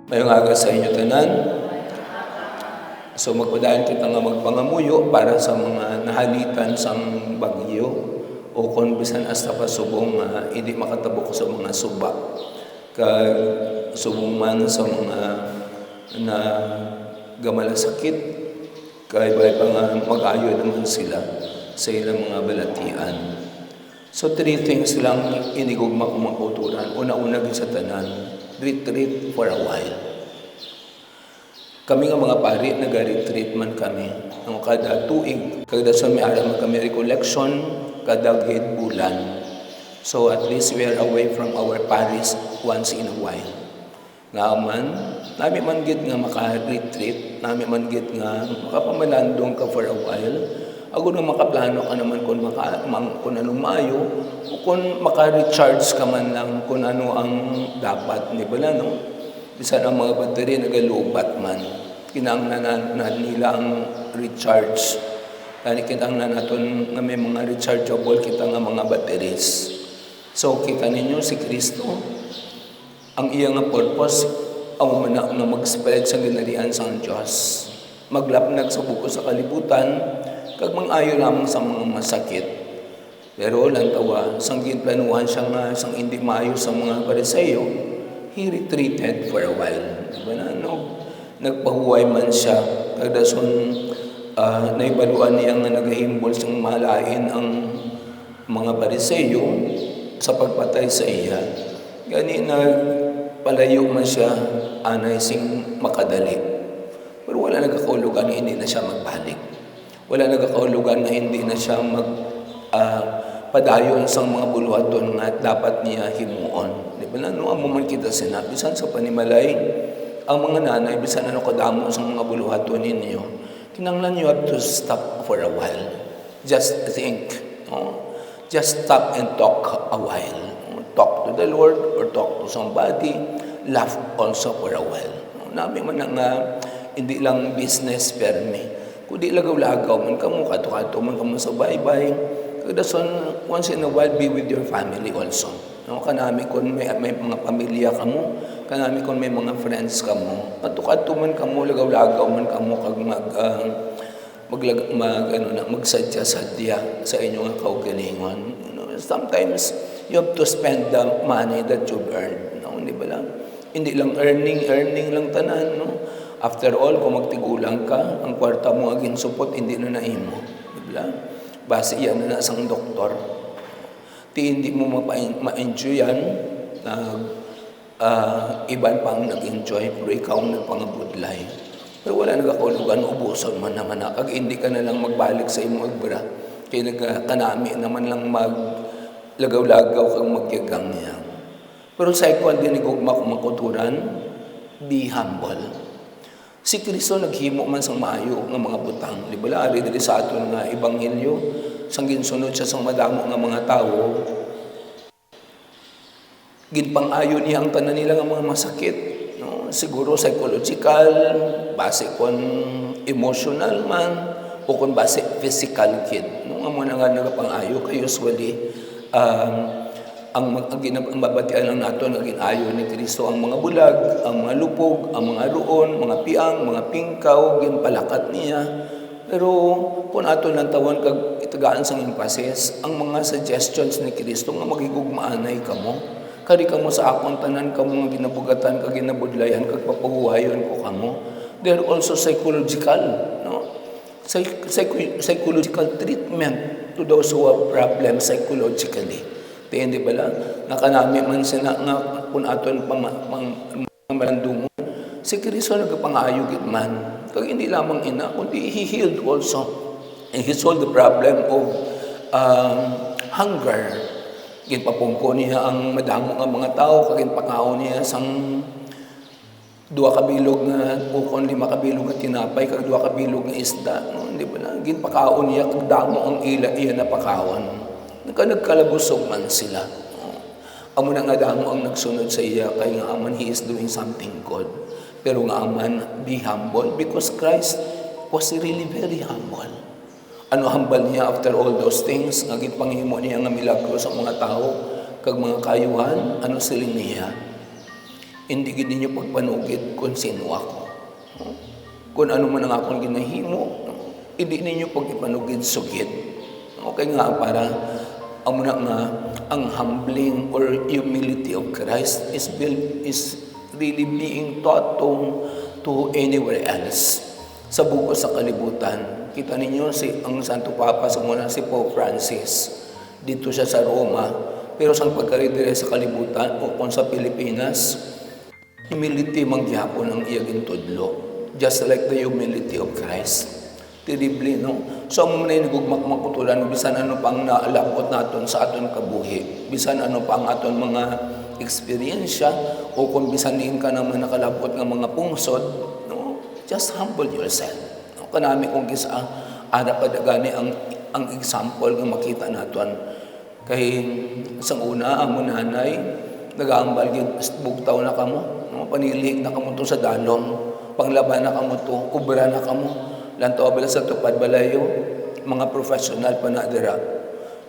Mayong aga sa inyo tanan. So magpadayon kita nga magpangamuyo para sa mga nahalitan sang bagyo o kung bisan hasta pa subong hindi makatabok sa mga suba. Kag subong man sa mga na gamala sakit kay bay pa nga mag-ayo naman sila sa ilang mga balatian. So three things lang inigugma ko mga kauturan. Una-una sa tanan, retreat for a while. Kami nga mga pari, nag-retreat man kami. Ang kada tuig, kada sa may araw kami recollection, kada gate bulan. So at least we are away from our paris once in a while. Nga man, nami man gid nga maka-retreat, nami man gid nga makapamalandong ka for a while. Ako na makaplano ka naman kung anong maayo, o kung maka-recharge ka man lang kung ano ang dapat, di ba no? Bisan ang mga battery nagalubat man. Kinanglan nila ang recharge. Kani kitang na naton nga may mga rechargeable kita nga mga batteries. So kita ninyo si Kristo, ang iya nga purpose, ang na mag-spread sa ginalian sa Diyos. Maglapnag sa buko sa kalibutan, kag mang-ayo lamang sa mga masakit. Pero lantawa, sang ginplanuhan siya nga, sang hindi maayo sa mga Pariseyo, he retreated for a while. Diba na, no? Nagpahuway man siya. Kagdason, naibaluan niya nga nagahimbol siyang malain ang mga Pariseyo sa pagpatay sa iya. Gani nagpalayo man siya, anay sing makadali. Pero wala nagkakaulugan na hindi na siya magbalik. Wala nagkakaulugan na hindi na siya padayon sa mga buluhaton nga dapat niya himuon. Di ba na? No, ang moment kita sinabi, bisan sa panimalay, ang mga nanay, bisan ano kadamo sa mga buluhaton ninyo, kinanglan you have to stop for a while. Just think. No? Just stop and talk a while. Talk to the Lord or talk to somebody. Laugh also for a while. Nabi man nga, hindi lang business perme. Kundi lagaw-lagaw man kamo, kato-kato man kamo sa baybay. Kadason, once in a while, be with your family also. No? Kanami kung may mga pamilya kamo, kanami kung may mga friends kamo, kato-kato man kamo, lagaw-lagaw man kamo, kag magsadya-sadya sa inyong kaugalingon. You know, sometimes, you have to spend the money that you've earned. No? Hindi ba lang? Hindi lang earning lang tanan. No? After all, kung magtigulang ka, ang kwarta mo aging support, hindi na naimo. Di ba? Base yan na isang doktor. Hindi mo ma-enjoy yan, iban pang nag-enjoy, pero ikaw ang nagpangabudlay. Pero wala nagkakulugan, ubusan man naman na. Kag hindi ka na lang magbalik sa imo agbra. Kaya nagkanami naman lang maglagaw-lagaw kang magyagang niya. Pero sa ikwan din igugma kung makuturan, be humble. Si Kristo naghimo man sang maayo nga mga butang. Di ba ari diri sa aton nga ebanghelyo, sang ginsunod siya sang madamo nga mga tawo, ginpang-ayo niya ang tanan nila nga mga masakit. No? Siguro psychological, base kon emotional man, o kon base physical kid. No? Ang mga nga nagapang-ayo kay usually, ang mabatian lang nato ang ginayo ni Kristo ang mga bulag, ang mga lupog, ang mga ruon, mga piang, mga pingkaw, ginpalakat niya. Pero kung ato lang tawon kag itagaan sang emphasis, ang mga suggestions ni Kristo nga magigugmaanay kamo, kari kamo sa akong tanan kamo nga ginabugatan kag ginabudlayan kag papahuwayon ko kamo. They are also psychological, no? Psychological treatment to those who have problems psychologically. Hindi ba lang? Nakanami man sila nga kung aton pamalandungon. Si Kristo nagpangayo gid man. Kag hindi lamang ina, kundi he healed also. And he solved the problem of hunger. Ginpapungko niya ang madamo nga mga tao, kag ginpakaon niya sang 2 kabilog nga ukon, 5 kabilog nga tinapay, kag 2 kabilog nga isda. No? Hindi ba lang? Ginpakaon niya, kag damo ang iya napakaon. Nagkalabusog man sila. Amo na nga damo ang nagsunod sa iya, kaya nga aman he is doing something good. Pero nga aman, be humble because Christ was really very humble. Ano humble niya after all those things? Ngagit panghimo niya nga milagro sa mga tao, kag mga kayuhan, ano siling niya? hindi gid ninyo pagpanugid kung sino ako. Kung ano man ang akong ginahimo, hindi ninyo pag-ipanugid sugid. Okay nga, para amo na nga ang humbling or humility of Christ is really being taught to anywhere else. Sa buko sa kalibutan, kita ninyo ang Santo Papa sa muna si Pope Francis. Dito siya sa Roma, pero sa pagkaridire sa kalibutan o kung sa Pilipinas, humility mangyapon ang iyaging tudlo. Just like the humility of Christ. Terribly, no? So, mo na inigugmak makutulan, bisan ano pang naalapot naton sa aton kabuhi, bisan ano pa ang aton mga eksperyensya, o kung bisan din ka naman nakalapot ng mga pungsod, no? Just humble yourself. No? Kanami kung kisa, ara padagani ang example nga makita naton. Kay isang una, ang nanay, nag-aambal yung bugtaw na kamo, no? Panilig na kamo to sa dalong, panglaban na kamo to, kubra na kamo, lanto abala sa tupad balayo, mga professional pa na dira.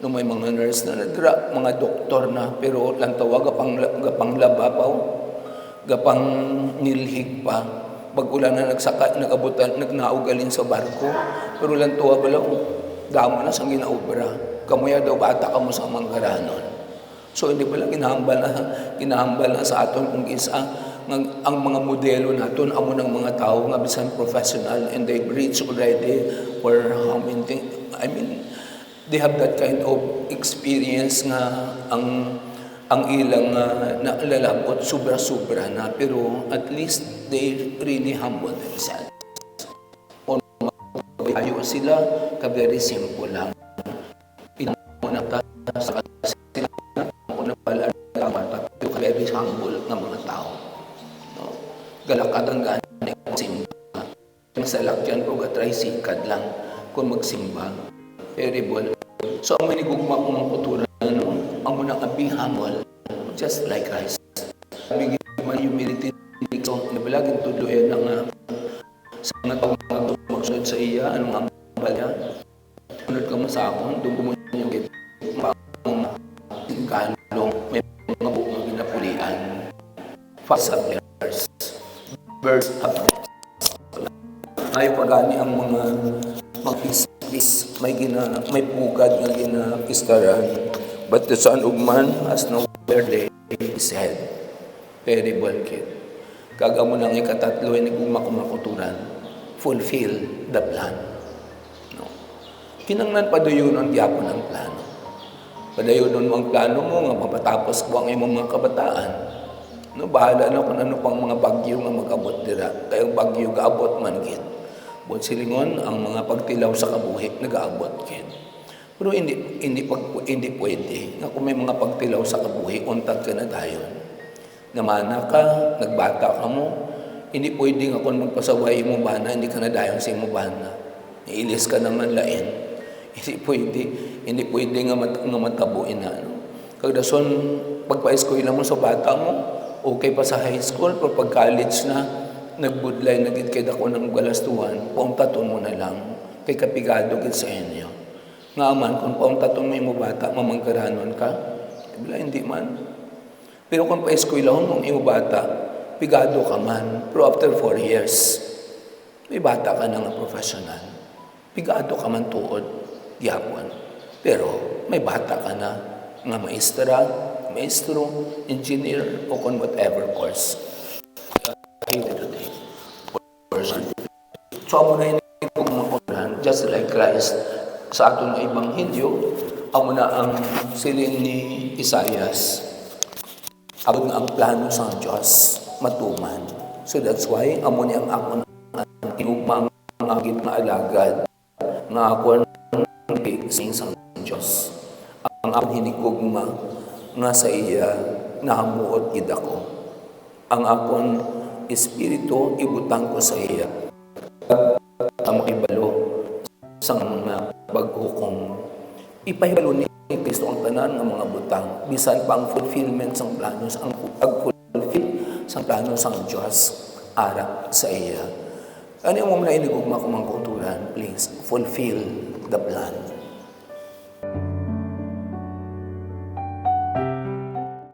No, may mga nurse na nadira, mga doktor na, pero lantawa gapang laba pa, gapang nilhig pa. Bagulan na nagabutan, nagnaugalin sa barko, pero lantawa bala, damo na sa ginaobra. Kamuya daw bata ka mo sa manggaranon. So hindi pala ginahambal na sa aton kung isa ang mga modelo naton amo ng mga tao nga bisan professional, and they've reached already for how many they have that kind of experience nga ang ilang naalalabot sobra-sobra na, pero at least they really humble themselves. Kung mabayo sila, very simple lang. Sa sila na pala very humble ng mga tao. No? Galakad ang gani magsimba. Sa lakyan ko gatry sikad lang kung magsimba. Terrible. So ang manigugma kong mga kultura, no? Ang munang be humble, just like Christ. Bigyan man humility so nabalagin tuloy na sa mga tao magsunod sa iya, anong ambal niya. Sunod ka mo sa akon, doon mo yung kalong, may mga bukong ginapulian. Fast appears. Birth up. Ay pagani ang mga mag-is, may pugad na ginakistaran. But the Son of Man has nowhere lay his head. Terrible kid. Kaga mo nang ikatatlo ay nagbumakumakuturan. Fulfill the plan. No. Kinanglan padayon ang diapon ng plano. Padayon nun ang plano mo nga mapatapos ko ang imong mga kabataan. No, bahala na kung ano pang mga bagyo nga mag-abot dira. Kaya bagyo gaabot man gid. Buot silingon ang mga pagtilaw sa kabuhi nag-aabot gid. Pero hindi pwede nga kung may mga pagtilaw sa kabuhi untag ka na dayon. Namana ka, nagbata ka mo, hindi pwede nga kung magpasaway mo bana, hindi ka na dayon sa imo bana. Iilis ka naman lain. Hindi pwede nga matabuin na. No? Kagdason, pagpa-eskwela mo sa bata mo, okay pa sa high school, pero pag college na, nagbudlay, nagit kay dako ng galastuhan, pauntaton mo na lang, kay kapigado gid sa inyo. Nga man, kung pauntaton mo yung bata, mamangkaranon ka, hindi man. Pero kung pa-eskwela mo, yung bata, pigado ka man, pero after 4 years, may bata ka na nga professional. Pigado ka man tuod, yapon. Pero may bata ka na nga maestro, engineer, o kung whatever course. So, amo na yung just like Christ, sa ato na Ebanghelyo, amo na ang silin ni Isaias. Abot na ang plano sa Diyos, matuman. So that's why, amo niya ang ako na inugmang agit na alagad, nga ako sing sa Diyos. Ang akong hinikugma nga sa iya nahamuot gid ako. Ang akong espiritu ibutang ko sa iya. Ang makibalo sa mga paghukom. Ipahibalo ni Kristo ang tanan ng mga butang. Bisan pa ang fulfillment sa plano ang pag-fulfill sa plano sa Diyos ara sa iya. Ano yung mga inigugma ko mga kulturan? Please, fulfill the plan.